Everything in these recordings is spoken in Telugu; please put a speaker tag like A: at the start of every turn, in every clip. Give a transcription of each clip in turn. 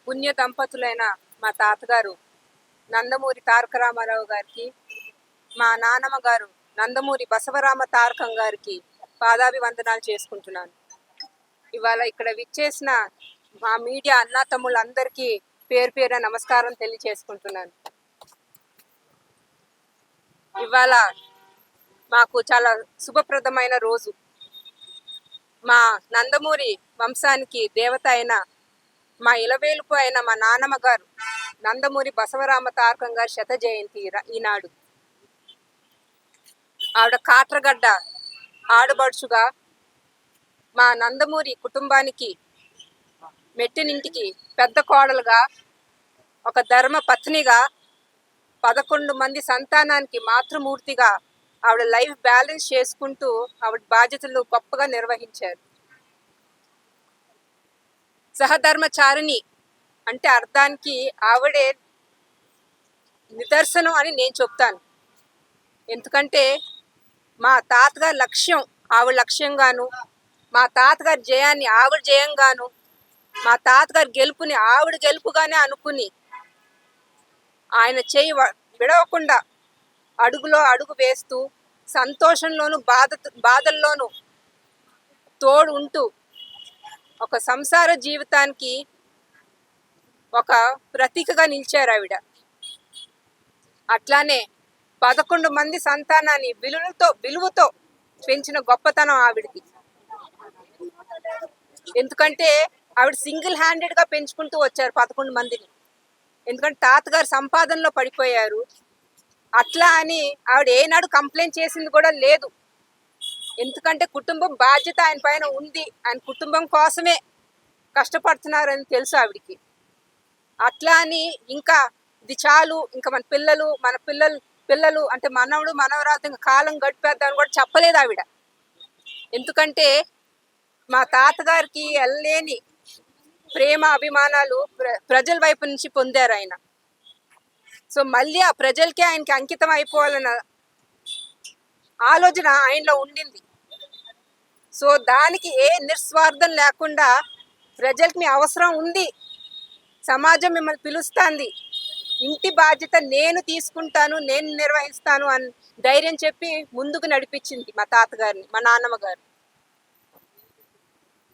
A: పుణ్య దంపతులైన మా తాతగారు నందమూరి తారక రామారావు గారికి, మా నాన్నమ్మ గారు నందమూరి బసవరామ తారకం గారికి పాదాభివందనాలు చేసుకుంటున్నాను. ఇవాళ ఇక్కడ విచ్చేసిన మా మీడియా అన్నా తమ్ముళ్ళందరికీ పేరు పేరున నమస్కారం తెలియచేసుకుంటున్నాను. ఇవాళ మాకు చాలా శుభప్రదమైన రోజు. మా నందమూరి వంశానికి దేవత అయిన, మా ఇలవేలుపు అయిన మా నాన్నమ్మ గారు నందమూరి బసవరామ తారకం గారి శత జయంతి ఈనాడు. ఆవిడ కాట్రగడ్డ ఆడబడుచుగా మా నందమూరి కుటుంబానికి మెట్టినింటికి పెద్ద కోడలుగా, ఒక ధర్మ పత్నిగా, 11 మంది సంతానానికి మాతృమూర్తిగా ఆవిడ లైఫ్ బ్యాలెన్స్ చేసుకుంటూ ఆవిడ బాధ్యతలు గొప్పగా నిర్వహించారు. సహధర్మచారిణి అంటే అర్థానికి ఆవిడే నిదర్శనం అని నేను చెప్తాను. ఎందుకంటే మా తాతగారి లక్ష్యం ఆవిడ లక్ష్యంగాను, మా తాతగారి జయాన్ని ఆవిడ జయంగాను, మా తాతగారి గెలుపుని ఆవిడ గెలుపుగానే అనుకుని ఆయన చేయి విడవకుండా అడుగులో అడుగు వేస్తూ, సంతోషంలోనూ బాధల్లోనూ తోడు ఉంటూ ఒక సంసార జీవితానికి ఒక ప్రతీకగా నిలిచారు ఆవిడ. అట్లానే 11 మంది సంతానాన్ని విలువతో పెంచిన గొప్పతనం ఆవిడది. ఎందుకంటే ఆవిడ సింగిల్ హ్యాండెడ్గా పెంచుకుంటూ వచ్చారు 11 మందిని. ఎందుకంటే తాతగారు సంపాదనలో పడిపోయారు. అట్లా అని ఆవిడ ఏనాడు కంప్లైంట్ చేసింది కూడా లేదు. ఎందుకంటే కుటుంబం బాధ్యత ఆయన పైన ఉంది, ఆయన కుటుంబం కోసమే కష్టపడుతున్నారని తెలుసు ఆవిడికి. అట్లా అని ఇంకా ఇది చాలు, ఇంకా మన పిల్లలు అంటే మనవడు మనవరాలు ఇంకా కాలం గడిపేద్దామని కూడా చెప్పలేదు ఆవిడ. ఎందుకంటే మా తాతగారికి ఎల్లేని ప్రేమ అభిమానాలు ప్రజల వైపు నుంచి పొందారు ఆయన. సో మళ్ళీ ఆ ప్రజలకే ఆయనకి అంకితం అయిపోవాలన్న ఆలోచన ఆయనలో ఉండింది. సో దానికి ఏ నిస్వార్థం లేకుండా ప్రజలకి మీ అవసరం ఉంది, సమాజం మిమ్మల్ని పిలుస్తుంది, ఇంటి బాధ్యత నేను తీసుకుంటాను, నేను నిర్వహిస్తాను అని ధైర్యం చెప్పి ముందుకు నడిపించింది మా తాతగారిని, మా నాన్నమ్మ గారు.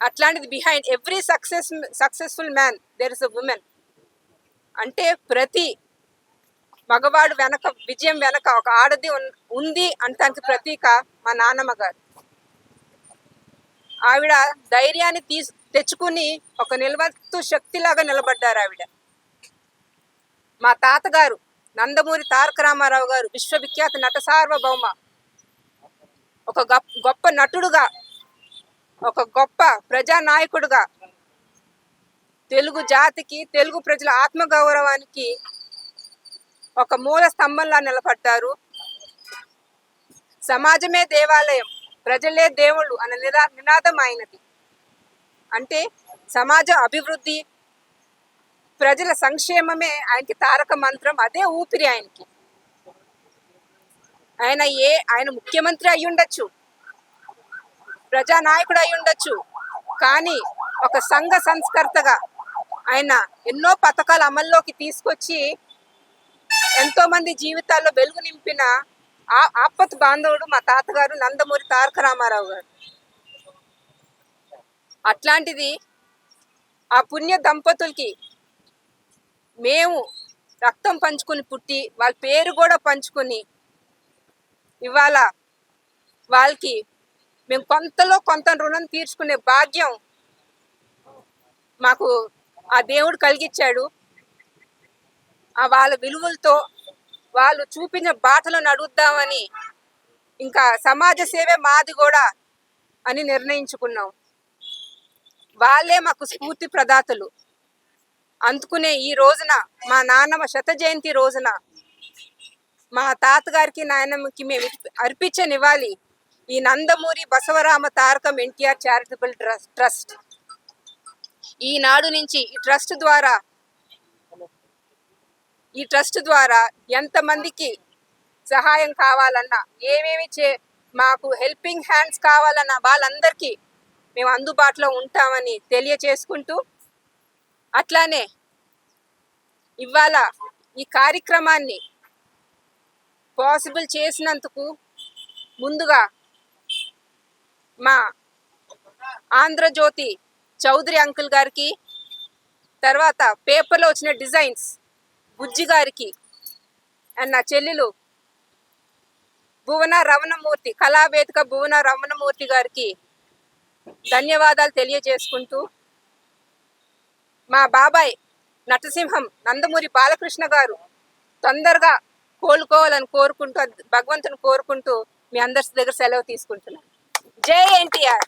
A: అట్లాంటిది behind every successful man there is a woman. అంటే ప్రతి మగవాడు వెనక, విజయం వెనక ఒక ఆడది ఉంది అంటానికి ప్రతీక మా నాన్నమ్మ గారు. ఆవిడ ధైర్యాన్ని తెచ్చుకుని ఒక నిలవత్తు శక్తిలాగా నిలబడ్డారు ఆవిడ. మా తాతగారు నందమూరి తారక రామారావు గారు విశ్వవిఖ్యాత నట సార్వభౌమ, ఒక గొప్ప నటుడుగా, ఒక గొప్ప ప్రజానాయకుడుగా, తెలుగు జాతికి, తెలుగు ప్రజల ఆత్మగౌరవానికి ఒక మూల స్తంభంలా నిలబడ్డారు. సమాజమే దేవాలయం, ప్రజలే దేవుళ్ళు అనే నినాదం ఆయనది. అంటే సమాజ అభివృద్ధి, ప్రజల సంక్షేమమే ఆయనకి తారక మంత్రం, అదే ఊపిరి ఆయనకి. ఆయన ముఖ్యమంత్రి అయి ఉండొచ్చు, ప్రజానాయకుడు అయి ఉండొచ్చు, కానీ ఒక సంఘ సంస్కర్తగా ఆయన ఎన్నో పథకాలు అమల్లోకి తీసుకొచ్చి ఎంతో మంది జీవితాల్లో వెలుగు నింపిన ఆపత్ బాంధవుడు మా తాతగారు నందమూరి తారక రామారావు గారు. అట్లాంటిది ఆ పుణ్య దంపతులకి మేము రక్తం పంచుకొని పుట్టి, వాళ్ళ పేరు కూడా పంచుకొని ఇవాళ వాళ్ళకి మేము కొంతలో కొంత రుణం తీర్చుకునే భాగ్యం మాకు ఆ దేవుడు కలిగించాడు. వాళ్ళ విలువలతో, వాళ్ళు చూపించిన బాటలో నడుద్దామని, ఇంకా సమాజ సేవే మాది కూడా అని నిర్ణయించుకున్నాం. వాళ్ళే మాకు స్ఫూర్తి ప్రదాతలు. అందుకునే ఈ రోజున, మా నాన్నమ్మ శత జయంతి రోజున, మా తాతగారికి నాయనమ్మకి మేము అర్పించే నివాళి ఈ నందమూరి బసవరామ తారకం ఎన్టీఆర్ చారిటబుల్ ట్రస్ట్. ఈనాడు నుంచి ఈ ట్రస్ట్ ద్వారా ఎంతమందికి సహాయం కావాలన్నా, ఏమేమి మాకు హెల్పింగ్ హ్యాండ్స్ కావాలన్నా వాళ్ళందరికీ మేము అందుబాటులో ఉంటామని తెలియచేసుకుంటూ, అట్లానే ఇవాళ ఈ కార్యక్రమాన్ని పాసిబుల్ చేసినందుకు ముందుగా మా ఆంధ్రజ్యోతి చౌదరి అంకుల్ గారికి, తర్వాత పేపర్లో వచ్చిన డిజైన్స్ బుజ్జి గారికి, అండ్ నా చెల్లెలు భువన రమణమూర్తి, కళావేదిక భువన రమణమూర్తి గారికి ధన్యవాదాలు తెలియజేసుకుంటూ, మా బాబాయ్ నటసింహం నందమూరి బాలకృష్ణ గారు తొందరగా కోలుకోవాలని కోరుకుంటూ, భగవంతుని కోరుకుంటూ మీ అందరి దగ్గర సెలవు తీసుకుంటున్నాను. జై ఎన్టీఆర్.